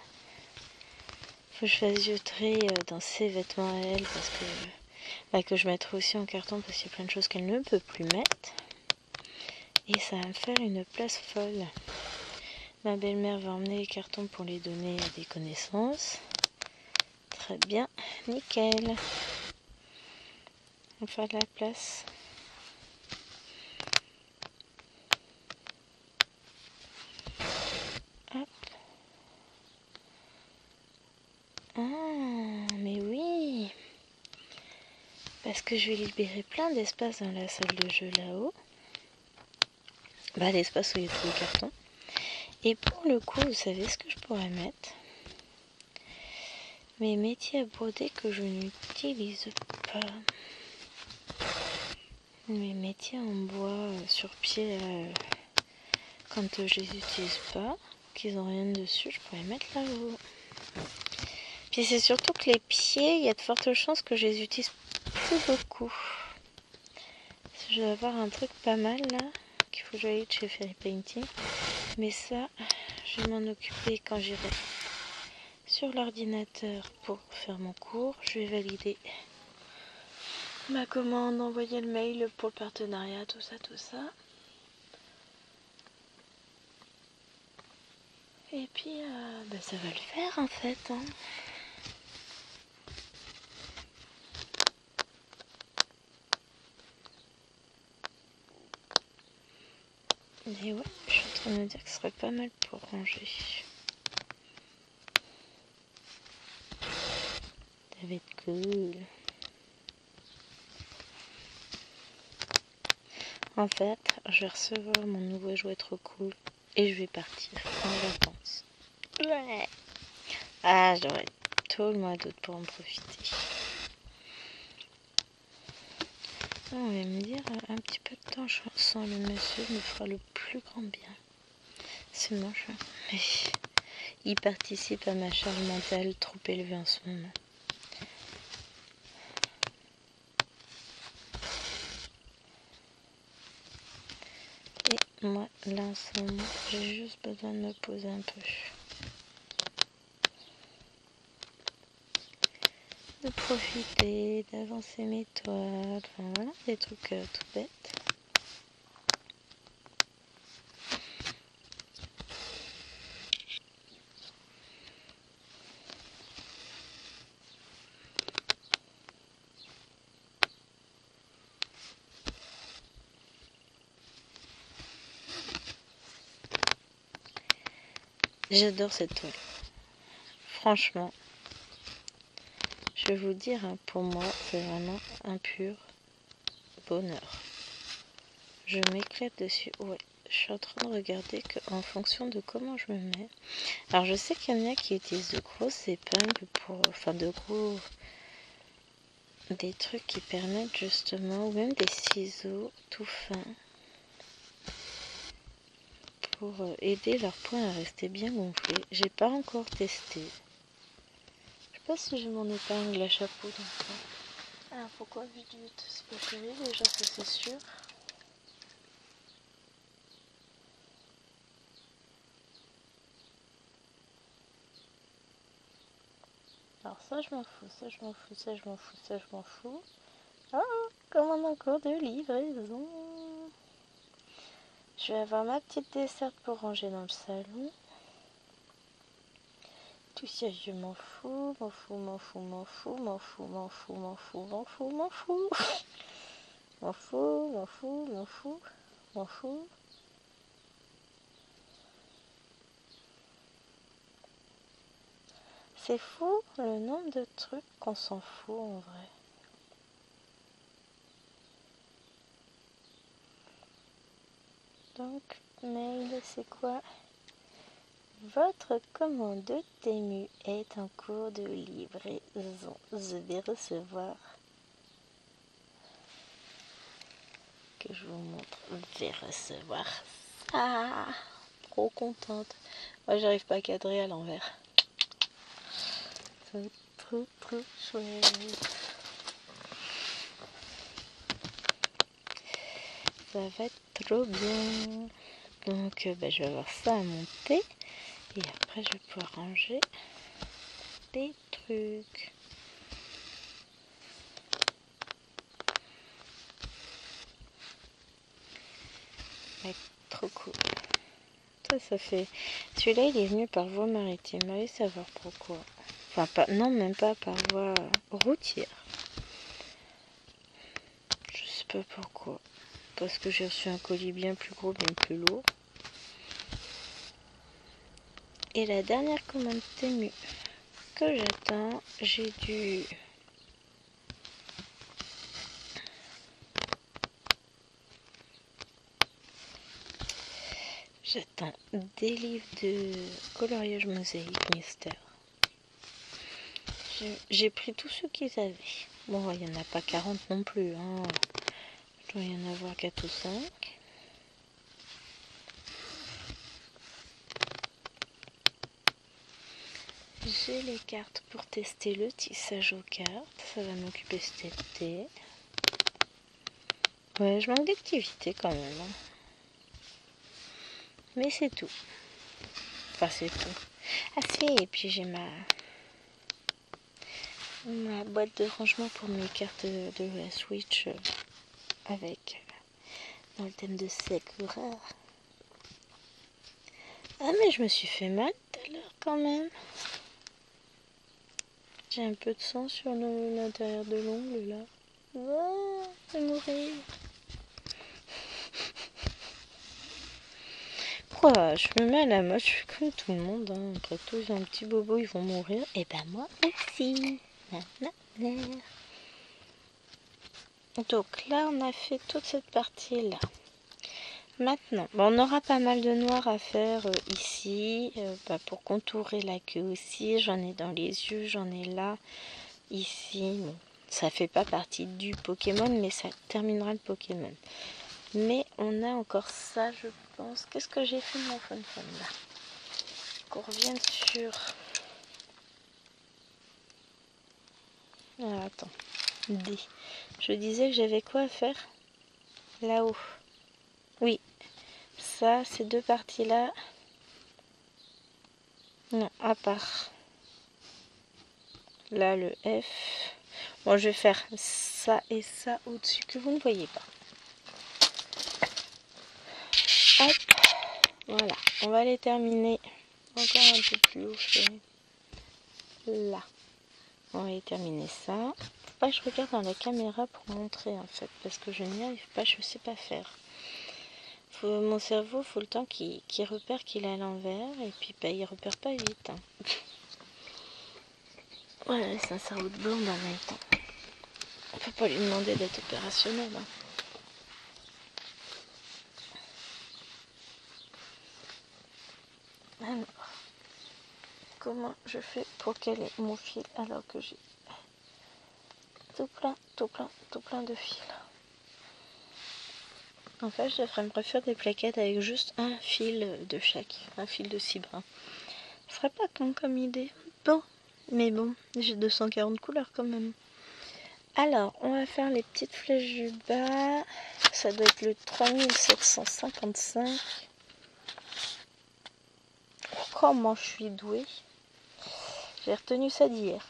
Faut que je fasse du tri dans ses vêtements à elle parce que je mettrai aussi en carton parce qu'il y a plein de choses qu'elle ne peut plus mettre. Et ça va me faire une place folle. Ma belle-mère va emmener les cartons pour les donner à des connaissances. Très bien, nickel. On va faire de la place. Hop. Ah, mais oui. Parce que je vais libérer plein d'espace dans la salle de jeu là-haut. L'espace où il y a tous les cartons. Et pour le coup, vous savez ce que je pourrais mettre? Mes métiers à broder que je n'utilise pas. Mes métiers en bois sur pied, quand je les utilise pas, qu'ils n'ont rien dessus, je pourrais mettre là-haut. Puis c'est surtout que les pieds, il y a de fortes chances que je les utilise plus beaucoup. Je vais avoir un truc pas mal là, qu'il faut que j'aille chez Fairy Painting. Mais ça, je vais m'en occuper quand j'irai sur l'ordinateur pour faire mon cours. Je vais valider ma commande, envoyer le mail pour le partenariat, tout ça. Et puis, ça va le faire en fait. Hein. Et ouais, je suis en train de me dire que ce serait pas mal pour ranger. Ça va être cool. En fait, je vais recevoir mon nouveau jouet trop cool et je vais partir en vacances. Ouais. Ah, j'aurais tout le mois d'août pour en profiter. On va me dire, un petit peu de temps sans le monsieur me fera le plus grand bien. C'est moche, hein. Mais il participe à ma charge mentale trop élevée en ce moment. Et moi, là, en ce moment, j'ai juste besoin de me poser un peu. De profiter, d'avancer mes toiles, enfin voilà, des trucs tout bêtes. J'adore cette toile. Franchement, je vais vous dire, hein, pour moi, c'est vraiment un pur bonheur. Je m'éclate dessus. Ouais, je suis en train de regarder qu'en fonction de comment je me mets. Alors, je sais qu'il y en a qui utilisent de grosses épingles pour... Enfin, de gros... Des trucs qui permettent justement... Ou même des ciseaux tout fins. Pour aider leurs poings à rester bien gonflés. J'ai pas encore testé. Je sais pas si j'ai mon épingle à chapeau dans ça. Alors pourquoi vite, c'est pas fini déjà, ça c'est sûr. Alors ça je m'en fous, ça je m'en fous, ça je m'en fous, ça je m'en fous. Ah, commande en cours de livraison. Je vais avoir ma petite desserte pour ranger dans le salon. Tout ça je m'en fous, m'en fous, m'en fous, m'en fous, m'en fous, m'en fous, m'en fous, m'en fous, m'en fous. M'en fous, m'en fous, m'en fous, m'en fous. C'est fou le nombre de trucs qu'on s'en fout en vrai. Donc, mail, c'est quoi? Votre commande de Temu est en cours de livraison. Je vais recevoir. Que je vous montre. Je vais recevoir ça. Trop contente. Moi, j'arrive pas à cadrer à l'envers. Trop chouette. Ça va être trop bien. Donc, je vais avoir ça à monter. Et après, je vais pouvoir ranger des trucs. Ouais, trop cool. Ça fait... Celui-là, il est venu par voie maritime. Allez savoir pourquoi. Enfin, pas... non, même pas par voie routière. Je sais pas pourquoi. Parce que j'ai reçu un colis bien plus gros, bien plus lourd. Et la dernière commande Temu que j'attends, j'ai dû... J'attends des livres de coloriage mosaïque mystère. J'ai pris tous ceux qu'ils avaient. Bon, il n'y en a pas 40 non plus. Hein. Il doit y en avoir 4 ou 5. J'ai les cartes pour tester le tissage aux cartes. Ça va m'occuper cet été. Ouais, je manque d'activité quand même. Hein. Mais c'est tout. Enfin, c'est tout. Ah si, et puis j'ai ma boîte de rangement pour mes cartes de la Switch avec dans le thème de Sakura. Ah mais je me suis fait mal tout à l'heure quand même. J'ai un peu de sang sur l'intérieur de l'ongle là. Oh, je vais mourir. Pourquoi je me mets à la mode, je suis comme tout le monde. Hein. Après tout, ils ont un petit bobo, ils vont mourir. Et ben moi aussi. Donc là, on a fait toute cette partie là. Maintenant, bon, on aura pas mal de noir à faire ici, pour contourer la queue aussi. J'en ai dans les yeux, j'en ai là, ici. Bon, ça fait pas partie du Pokémon, mais ça terminera le Pokémon. Mais on a encore ça, je pense. Qu'est-ce que j'ai fait de mon fun là? Qu'on revienne sur... Ah, attends. D. Je disais que j'avais quoi à faire? Là-haut. Oui. Ça, ces deux parties-là... Non, à part. Là, le F. Bon, je vais faire ça et ça au-dessus que vous ne voyez pas. Hop. Voilà. On va les terminer encore un peu plus haut. Là. On va les terminer ça. Faut pas que je regarde dans la caméra pour montrer en fait. Parce que je n'y arrive pas, je sais pas faire. Mon cerveau, faut le temps qu'il repère qu'il est à l'envers. Et puis, bah, il repère pas vite. Hein. Voilà, c'est un cerveau de blonde en même temps. On peut pas lui demander d'être opérationnel. Hein. Alors, comment je fais pour caler mon fil alors que j'ai tout plein de fils. En fait, je devrais me refaire des plaquettes avec juste un fil de chaque, un fil de 6 brins. Ce serait pas con comme idée. Bon, mais bon, j'ai 240 couleurs quand même. Alors, on va faire les petites flèches du bas. Ça doit être le 3755. Comment je suis douée. J'ai retenu ça d'hier.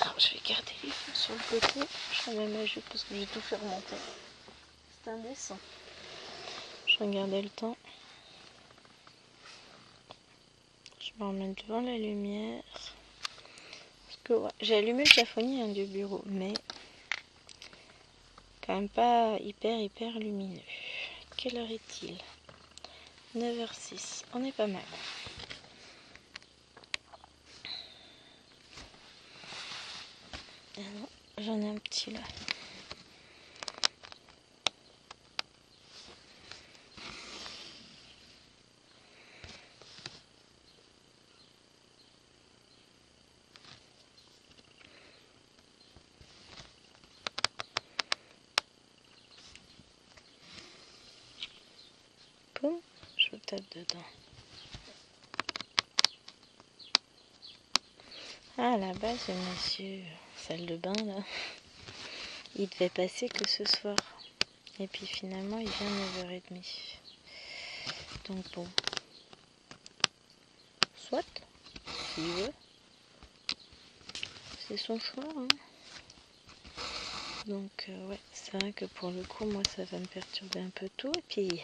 Alors, je vais garder les fils sur le côté. Je vais même ajouter parce que j'ai tout fait remonter. C'est indécent. Je regardais le temps. Je vais me remettre devant la lumière. Parce que ouais, j'ai allumé le plafonnier du bureau, mais quand même pas hyper lumineux. Quelle heure est-il? 9h06. On est pas mal. Ah non, j'en ai un petit là. Poum, je vous tape dedans. Ah, là-bas, ce monsieur, salle de bain là, il devait passer que ce soir. Et puis finalement, il vient à 9h30. Donc bon. Soit, s'il veut. C'est son choix. Hein. Donc ouais, c'est vrai que pour le coup, moi, ça va me perturber un peu tout. Et puis,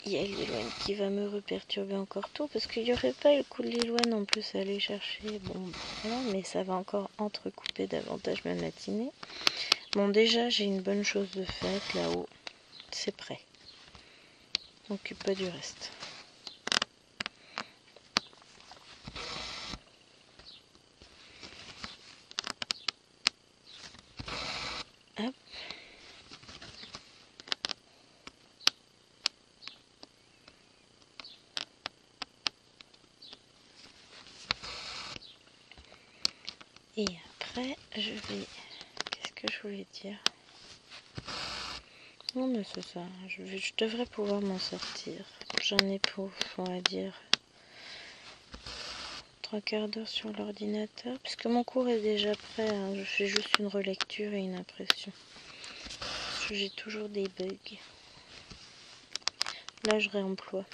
il y a Lilouane qui va me reperturber encore tout. Parce qu'il n'y aurait pas le coup de Lilouane en plus à aller chercher. Bon, voilà, mais ça va encore entrecouper davantage ma matinée. Bon, déjà, j'ai une bonne chose de faite là-haut. C'est prêt. On m'occupe pas du reste. Hop. Et après, je vais... Qu'est-ce que je voulais dire? Non, mais c'est ça. Je devrais pouvoir m'en sortir. J'en ai pour, on va dire, 3/4 d'heure sur l'ordinateur. Puisque mon cours est déjà prêt. Hein. Je fais juste une relecture et une impression. Parce que j'ai toujours des bugs. Là, je réemploie.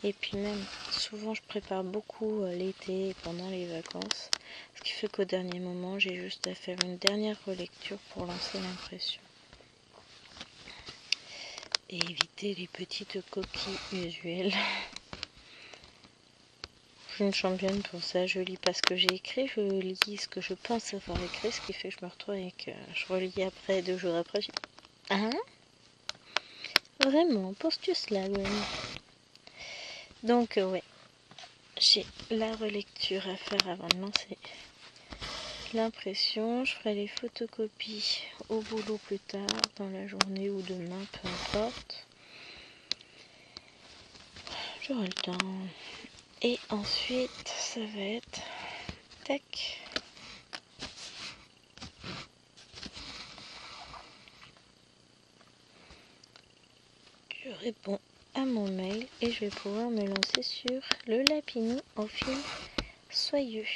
Et puis même, souvent, je prépare beaucoup l'été et pendant les vacances. Ce qui fait qu'au dernier moment, j'ai juste à faire une dernière relecture pour lancer l'impression. Et éviter les petites coquilles usuelles. Je suis une championne pour ça. Je lis pas ce que j'ai écrit, je lis ce que je pense avoir écrit, ce qui fait que je me retrouve et que je relis après, 2 jours après. Hein? Vraiment, penses-tu cela, Gwen? Donc, ouais. j'ai la relecture à faire avant de lancer l'impression. Je ferai les photocopies au boulot plus tard, dans la journée ou demain, peu importe. J'aurai le temps. Et ensuite, ça va être... Tac. Je réponds à mon mail et je vais pouvoir me lancer sur le lapini en fil soyeux.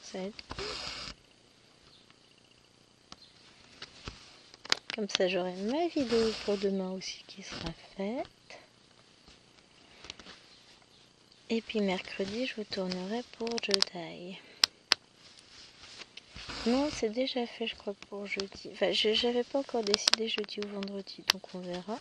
Ça va être cool. Comme ça, j'aurai ma vidéo pour demain aussi qui sera faite. Et puis mercredi, je vous tournerai pour Jedi. Non, c'est déjà fait, je crois, pour jeudi. Enfin, j'avais pas encore décidé jeudi ou vendredi, donc on verra.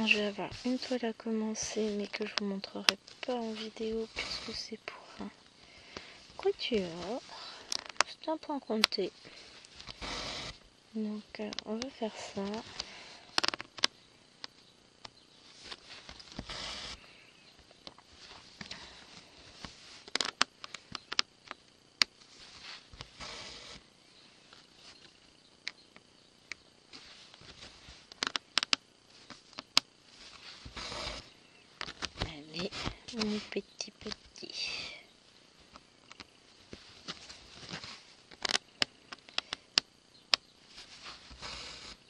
Je vais avoir une toile à commencer, mais que je vous montrerai pas en vidéo, puisque c'est pour un quatuor. C'est un point compté. Donc, on va faire ça. Allez, mon petit.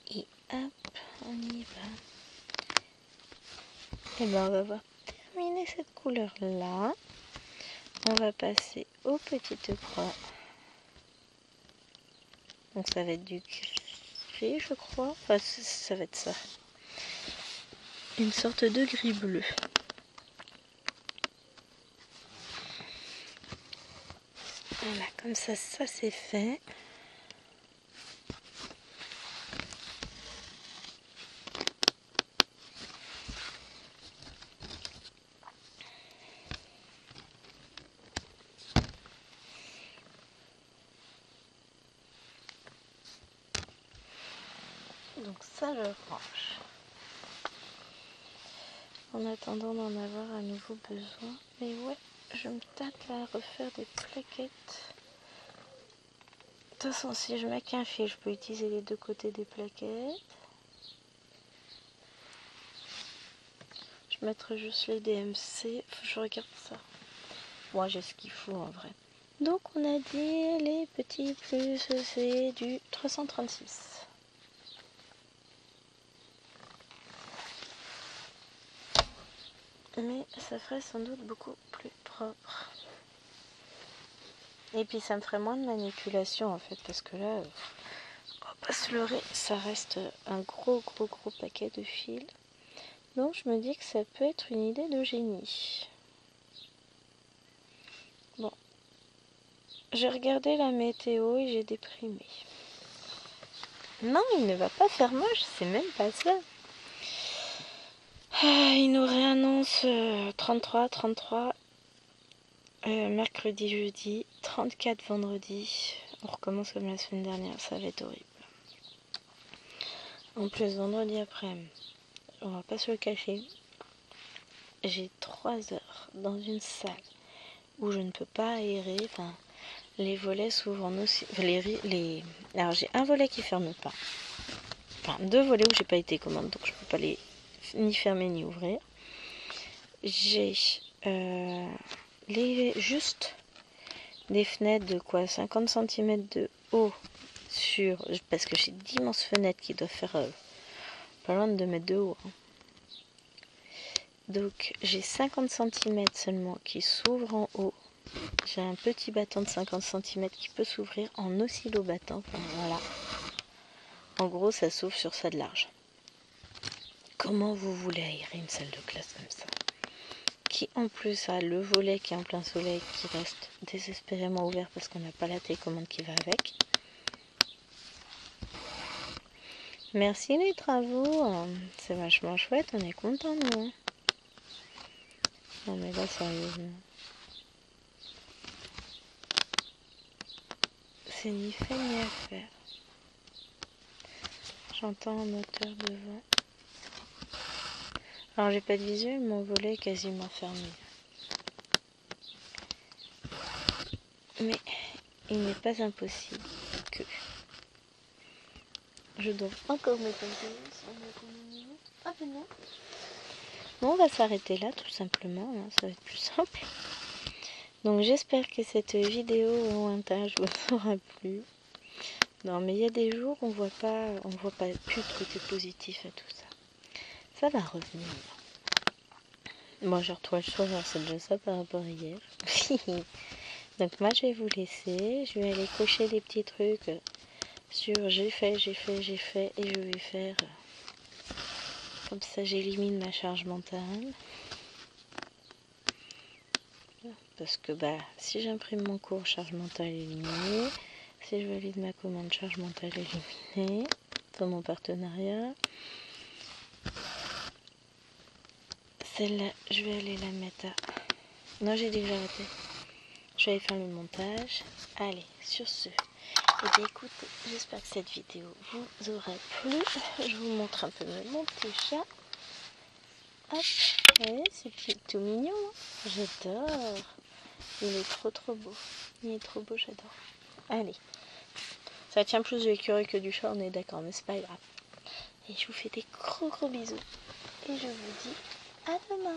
Et hop, on y va. Et ben on va voir terminer cette couleur là. On va passer aux petites croix. Donc ça va être du gris, je crois. Enfin, ça va être ça. Une sorte de gris bleu. Voilà, comme ça c'est fait. Donc ça je range. En attendant d'en avoir à nouveau besoin. Mais ouais, je me tâte là à refaire des plaquettes. De toute façon, si je mets qu'un fil, je peux utiliser les deux côtés des plaquettes. Je mettrai juste les DMC. Je regarde ça. Moi, j'ai ce qu'il faut en vrai. Donc, on a dit les petits plus, c'est du 336. Mais ça ferait sans doute beaucoup plus propre. Et puis, ça me ferait moins de manipulation en fait, parce que là, on va pas se leurrer, ça reste un gros paquet de fils. Donc, je me dis que ça peut être une idée de génie. Bon. J'ai regardé la météo et j'ai déprimé. Non, il ne va pas faire moche, c'est même pas ça. Il nous réannonce 33, 33 mercredi, jeudi, 34 vendredi. On recommence comme la semaine dernière, ça va être horrible. En plus, vendredi après, on va pas se le cacher, j'ai 3 heures dans une salle où je ne peux pas aérer. Enfin, les volets s'ouvrent en aussi. Alors j'ai un volet qui ferme pas. Enfin, 2 volets où j'ai pas été commande, donc je peux pas les ni fermer ni ouvrir. J'ai juste des fenêtres de quoi 50 cm de haut parce que j'ai d'immenses fenêtres qui doivent faire pas loin de 2 mètres de haut. Hein. Donc j'ai 50 cm seulement qui s'ouvrent en haut. J'ai un petit battant de 50 cm qui peut s'ouvrir en oscillo-battant. Enfin, voilà. En gros, ça s'ouvre sur ça de large. Comment vous voulez aérer une salle de classe comme ça? Qui en plus a le volet qui est en plein soleil qui reste désespérément ouvert parce qu'on n'a pas la télécommande qui va avec. Merci les travaux, c'est vachement chouette, on est content nous. Non mais là sérieusement. C'est ni fait ni à faire. J'entends un moteur devant. Alors j'ai pas de visuel, mon volet est quasiment fermé. Mais il n'est pas impossible que je dois encore mettre un peu. Ah ben non. Bon, on va s'arrêter là tout simplement, hein, ça va être plus simple. Donc j'espère que cette vidéo au montage vous aura plu. Non mais il y a des jours on voit pas plus de côté positif à tout ça. Ça va revenir. Moi je retrouve le soir, c'est déjà ça par rapport à hier. Donc moi je vais vous laisser, je vais aller cocher des petits trucs sur j'ai fait et je vais faire comme ça j'élimine ma charge mentale. Parce que bah si j'imprime mon cours, charge mentale éliminée. Si je valide ma commande, charge mentale éliminée. Dans mon partenariat. Celle-là, je vais aller la mettre à... Non, j'ai déjà arrêté. Je vais aller faire le montage. Allez, sur ce. Et bien écoutez, j'espère que cette vidéo vous aura plu. Je vous montre un peu mon petit chat. Hop, ouais, c'est tout mignon. Hein, j'adore. Il est trop beau. Il est trop beau, j'adore. Allez. Ça tient plus de l'écureuil que du chat, on est d'accord, mais c'est pas grave. Et je vous fais des gros bisous. Et je vous dis à demain.